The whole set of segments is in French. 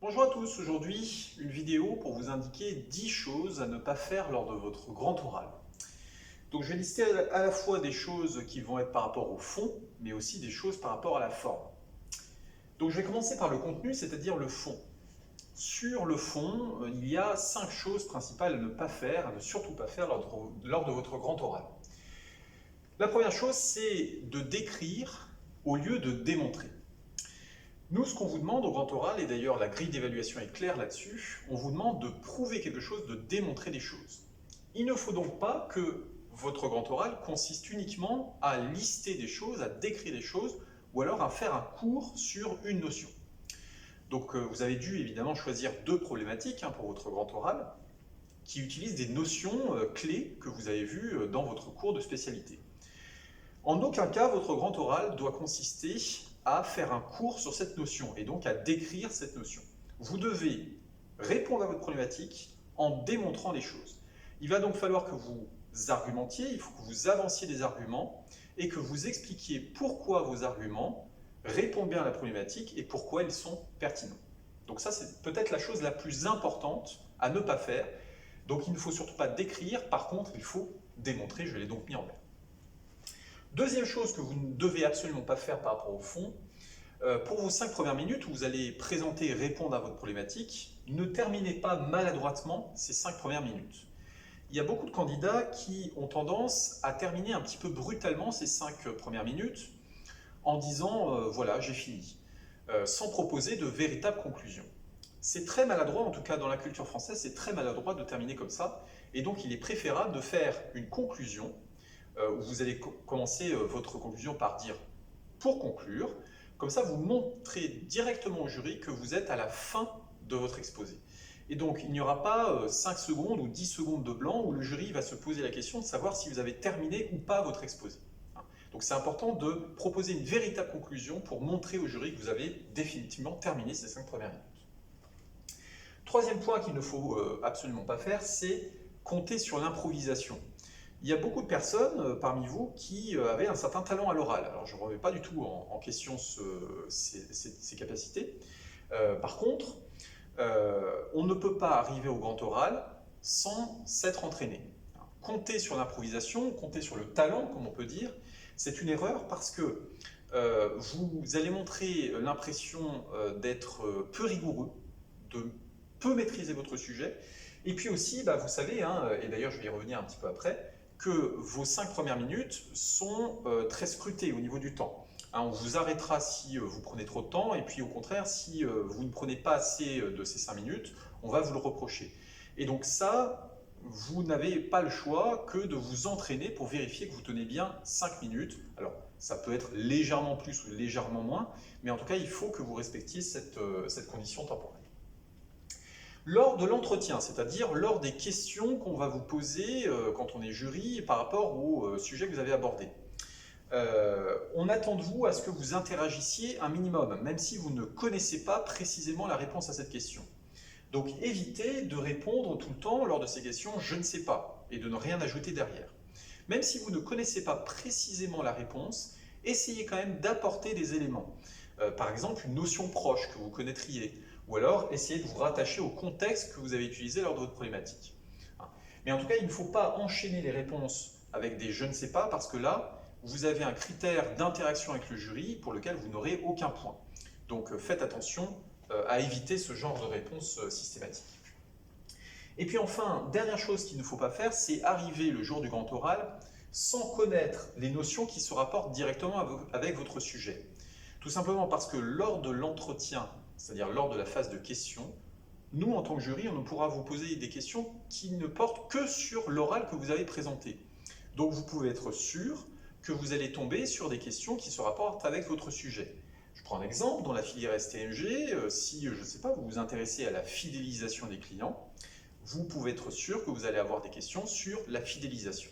Bonjour à tous, aujourd'hui une vidéo pour vous indiquer 10 choses à ne pas faire lors de votre grand oral. Donc je vais lister à la fois des choses qui vont être par rapport au fond, mais aussi des choses par rapport à la forme. Donc je vais commencer par le contenu, c'est-à-dire le fond. Sur le fond, il y a 5 choses principales à ne pas faire, à ne surtout pas faire lors de votre grand oral. La première chose, c'est de décrire au lieu de démontrer. Nous, ce qu'on vous demande au grand oral, et d'ailleurs la grille d'évaluation est claire là-dessus, on vous demande de prouver quelque chose, de démontrer des choses. Il ne faut donc pas que votre grand oral consiste uniquement à lister des choses, à décrire des choses, ou alors à faire un cours sur une notion. Donc vous avez dû évidemment choisir 2 problématiques pour votre grand oral, qui utilisent des notions clés que vous avez vues dans votre cours de spécialité. En aucun cas, votre grand oral doit consister à faire un cours sur cette notion et donc à décrire cette notion. Vous devez répondre à votre problématique en démontrant les choses. Il va donc falloir que vous argumentiez, il faut que vous avanciez des arguments et que vous expliquiez pourquoi vos arguments répondent bien à la problématique et pourquoi ils sont pertinents. Donc ça, c'est peut-être la chose la plus importante à ne pas faire. Donc il ne faut surtout pas décrire, par contre, il faut démontrer, je l'ai donc mis en vert. Deuxième chose que vous ne devez absolument pas faire par rapport au fond, pour vos 5 premières minutes où vous allez présenter et répondre à votre problématique, ne terminez pas maladroitement ces 5 premières minutes. Il y a beaucoup de candidats qui ont tendance à terminer un petit peu brutalement ces 5 premières minutes en disant voilà, j'ai fini, sans proposer de véritables conclusions. C'est très maladroit, en tout cas dans la culture française, c'est très maladroit de terminer comme ça, et donc il est préférable de faire une conclusion où vous allez commencer votre conclusion par dire pour conclure. Comme ça, vous montrez directement au jury que vous êtes à la fin de votre exposé. Et donc, il n'y aura pas 5 secondes ou 10 secondes de blanc où le jury va se poser la question de savoir si vous avez terminé ou pas votre exposé. Donc, c'est important de proposer une véritable conclusion pour montrer au jury que vous avez définitivement terminé ces 5 premières minutes. Troisième point qu'il ne faut absolument pas faire, c'est compter sur l'improvisation. Il y a beaucoup de personnes parmi vous qui avaient un certain talent à l'oral. Alors je ne remets pas du tout en question ces capacités. Par contre, on ne peut pas arriver au grand oral sans s'être entraîné. Compter sur l'improvisation, compter sur le talent, comme on peut dire, c'est une erreur parce que vous allez montrer l'impression d'être peu rigoureux, de peu maîtriser votre sujet. Et puis aussi, vous savez, et d'ailleurs je vais y revenir un petit peu après, que vos 5 premières minutes sont très scrutées au niveau du temps. On vous arrêtera si vous prenez trop de temps, et puis au contraire, si vous ne prenez pas assez de ces 5 minutes, on va vous le reprocher. Et donc ça, vous n'avez pas le choix que de vous entraîner pour vérifier que vous tenez bien 5 minutes. Alors, ça peut être légèrement plus ou légèrement moins, mais en tout cas, il faut que vous respectiez cette condition temporelle. Lors de l'entretien, c'est-à-dire lors des questions qu'on va vous poser quand on est jury par rapport au sujet que vous avez abordé. On attend de vous à ce que vous interagissiez un minimum, même si vous ne connaissez pas précisément la réponse à cette question. Donc évitez de répondre tout le temps lors de ces questions « je ne sais pas » et de ne rien ajouter derrière. Même si vous ne connaissez pas précisément la réponse, essayez quand même d'apporter des éléments. Par exemple, une notion proche que vous connaîtriez, ou alors essayez de vous rattacher au contexte que vous avez utilisé lors de votre problématique. Mais en tout cas, il ne faut pas enchaîner les réponses avec des « je ne sais pas » parce que là, vous avez un critère d'interaction avec le jury pour lequel vous n'aurez aucun point. Donc faites attention à éviter ce genre de réponse systématique. Et puis enfin, dernière chose qu'il ne faut pas faire, c'est arriver le jour du grand oral sans connaître les notions qui se rapportent directement avec votre sujet. Tout simplement parce que lors de l'entretien, c'est-à-dire lors de la phase de questions, nous, en tant que jury, on ne pourra vous poser des questions qui ne portent que sur l'oral que vous avez présenté. Donc vous pouvez être sûr que vous allez tomber sur des questions qui se rapportent avec votre sujet. Je prends un exemple, dans la filière STMG, si, je ne sais pas, vous vous intéressez à la fidélisation des clients, vous pouvez être sûr que vous allez avoir des questions sur la fidélisation.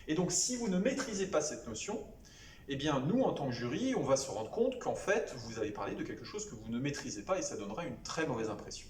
Et donc, si vous ne maîtrisez pas cette notion, eh bien, nous, en tant que jury, on va se rendre compte qu'en fait, vous avez parlé de quelque chose que vous ne maîtrisez pas et ça donnera une très mauvaise impression.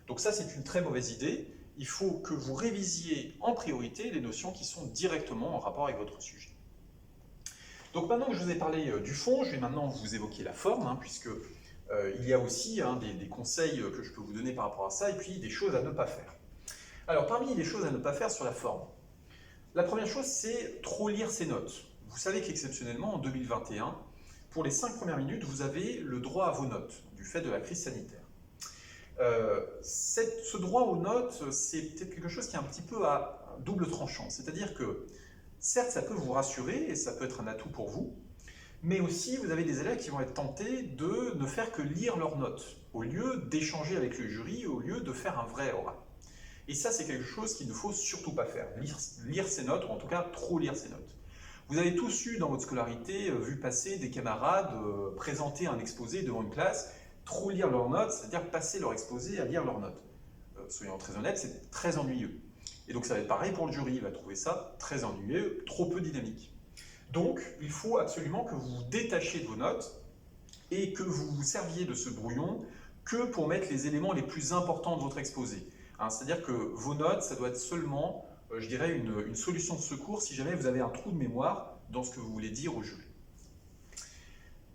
Donc ça, c'est une très mauvaise idée. Il faut que vous révisiez en priorité les notions qui sont directement en rapport avec votre sujet. Donc maintenant que je vous ai parlé du fond, je vais maintenant vous évoquer la forme, puisque Il y a aussi des conseils que je peux vous donner par rapport à ça, et puis des choses à ne pas faire. Alors, parmi les choses à ne pas faire sur la forme, la première chose, c'est trop lire ses notes. Vous savez qu'exceptionnellement, en 2021, pour les 5 premières minutes, vous avez le droit à vos notes, du fait de la crise sanitaire. Ce droit aux notes, c'est peut-être quelque chose qui est un petit peu à double tranchant. C'est-à-dire que, certes, ça peut vous rassurer, et ça peut être un atout pour vous, mais aussi, vous avez des élèves qui vont être tentés de ne faire que lire leurs notes, au lieu d'échanger avec le jury, au lieu de faire un vrai oral. Et ça, c'est quelque chose qu'il ne faut surtout pas faire, lire ses notes, ou en tout cas trop lire ses notes. Vous avez tous eu dans votre scolarité vu passer des camarades présenter un exposé devant une classe, trop lire leurs notes, c'est-à-dire passer leur exposé à lire leurs notes. Soyons très honnêtes, c'est très ennuyeux. Et donc ça va être pareil pour le jury, il va trouver ça très ennuyeux, trop peu dynamique. Donc il faut absolument que vous vous détachiez de vos notes et que vous vous serviez de ce brouillon que pour mettre les éléments les plus importants de votre exposé. C'est-à-dire que vos notes, ça doit être seulement, je dirais, une solution de secours si jamais vous avez un trou de mémoire dans ce que vous voulez dire au jury.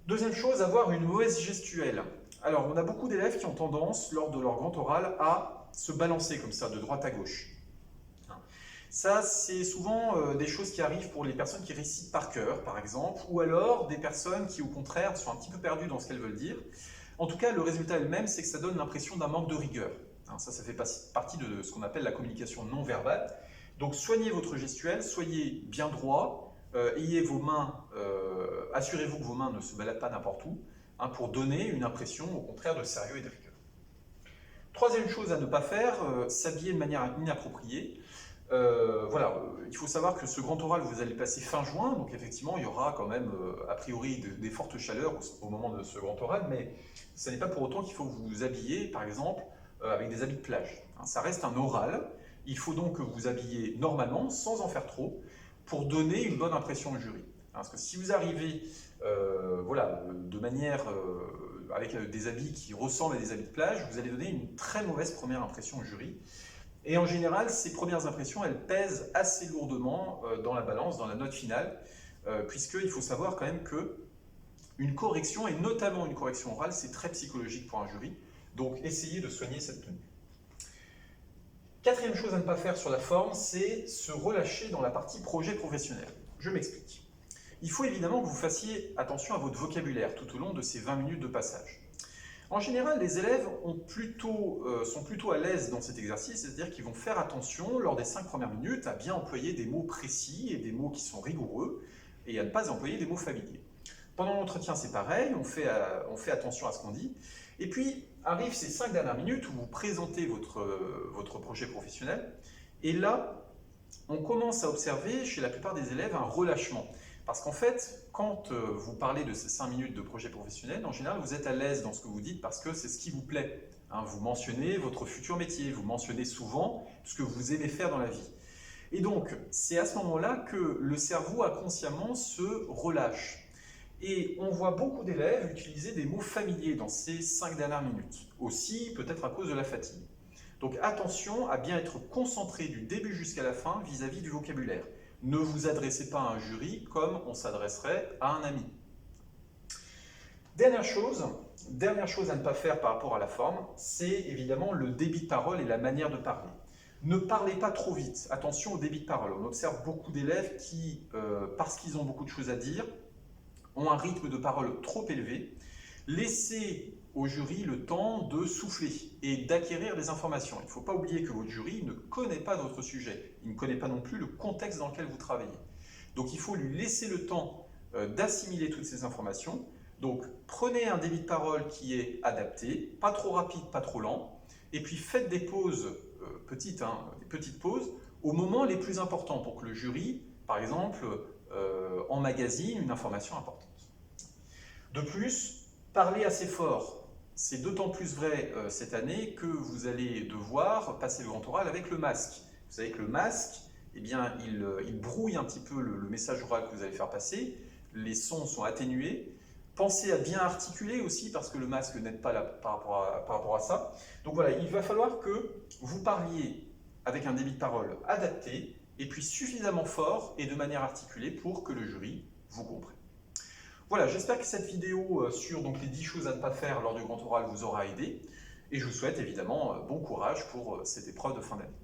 Deuxième chose, avoir une mauvaise gestuelle. Alors, on a beaucoup d'élèves qui ont tendance, lors de leur grand oral, à se balancer comme ça, de droite à gauche. Ça, c'est souvent des choses qui arrivent pour les personnes qui récitent par cœur, par exemple, ou alors des personnes qui, au contraire, sont un petit peu perdues dans ce qu'elles veulent dire. En tout cas, le résultat est le même, c'est que ça donne l'impression d'un manque de rigueur. Ça fait partie de ce qu'on appelle la communication non verbale. Donc, soignez votre gestuelle, soyez bien droit, ayez vos mains, assurez-vous que vos mains ne se baladent pas n'importe où, pour donner une impression, au contraire, de sérieux et de rigueur. Troisième chose à ne pas faire, s'habiller de manière inappropriée. Voilà, il faut savoir que ce grand oral, vous allez passer fin juin, donc effectivement, il y aura quand même, a priori, des fortes chaleurs au moment de ce grand oral, mais ce n'est pas pour autant qu'il faut vous habiller, par exemple, avec des habits de plage. Ça reste un oral, il faut donc que vous vous habillez normalement, sans en faire trop, pour donner une bonne impression au jury. Parce que si vous arrivez voilà, de manière avec des habits qui ressemblent à des habits de plage, vous allez donner une très mauvaise première impression au jury. Et en général, ces premières impressions, elles pèsent assez lourdement dans la balance, dans la note finale, puisqu'il faut savoir quand même que une correction, et notamment une correction orale, c'est très psychologique pour un jury. Donc, essayez de soigner cette tenue. Quatrième chose à ne pas faire sur la forme, c'est se relâcher dans la partie projet professionnel. Je m'explique. Il faut évidemment que vous fassiez attention à votre vocabulaire tout au long de ces 20 minutes de passage. En général, les élèves sont plutôt à l'aise dans cet exercice, c'est-à-dire qu'ils vont faire attention, lors des 5 premières minutes, à bien employer des mots précis et des mots qui sont rigoureux, et à ne pas employer des mots familiers. Pendant l'entretien, c'est pareil, on fait attention à ce qu'on dit. Et puis, arrivent ces 5 dernières minutes où vous présentez votre projet professionnel, et là, on commence à observer chez la plupart des élèves un relâchement. Parce qu'en fait, quand vous parlez de ces 5 minutes de projet professionnel, en général, vous êtes à l'aise dans ce que vous dites parce que c'est ce qui vous plaît. Vous mentionnez votre futur métier, vous mentionnez souvent ce que vous aimez faire dans la vie. Et donc, c'est à ce moment-là que le cerveau inconsciemment se relâche. Et on voit beaucoup d'élèves utiliser des mots familiers dans ces 5 dernières minutes. Aussi, peut-être à cause de la fatigue. Donc attention à bien être concentré du début jusqu'à la fin vis-à-vis du vocabulaire. Ne vous adressez pas à un jury comme on s'adresserait à un ami. Dernière chose à ne pas faire par rapport à la forme, c'est évidemment le débit de parole et la manière de parler. Ne parlez pas trop vite, attention au débit de parole. On observe beaucoup d'élèves qui, parce qu'ils ont beaucoup de choses à dire, ont un rythme de parole trop élevé. Laissez au jury le temps de souffler et d'acquérir des informations. Il ne faut pas oublier que votre jury ne connaît pas votre sujet. Il ne connaît pas non plus le contexte dans lequel vous travaillez. Donc il faut lui laisser le temps d'assimiler toutes ces informations. Donc prenez un débit de parole qui est adapté, pas trop rapide, pas trop lent, et puis faites des pauses, des petites pauses, aux moments les plus importants pour que le jury, par exemple, emmagasine une information importante. De plus, parlez assez fort. C'est d'autant plus vrai cette année que vous allez devoir passer le grand oral avec le masque. Vous savez que le masque, eh bien, il brouille un petit peu le message oral que vous allez faire passer. Les sons sont atténués. Pensez à bien articuler aussi, parce que le masque n'aide pas par rapport à ça. Donc voilà, il va falloir que vous parliez avec un débit de parole adapté, et puis suffisamment fort et de manière articulée pour que le jury vous comprenne. Voilà, j'espère que cette vidéo sur donc, les 10 choses à ne pas faire lors du grand oral vous aura aidé. Et je vous souhaite évidemment bon courage pour cette épreuve de fin d'année.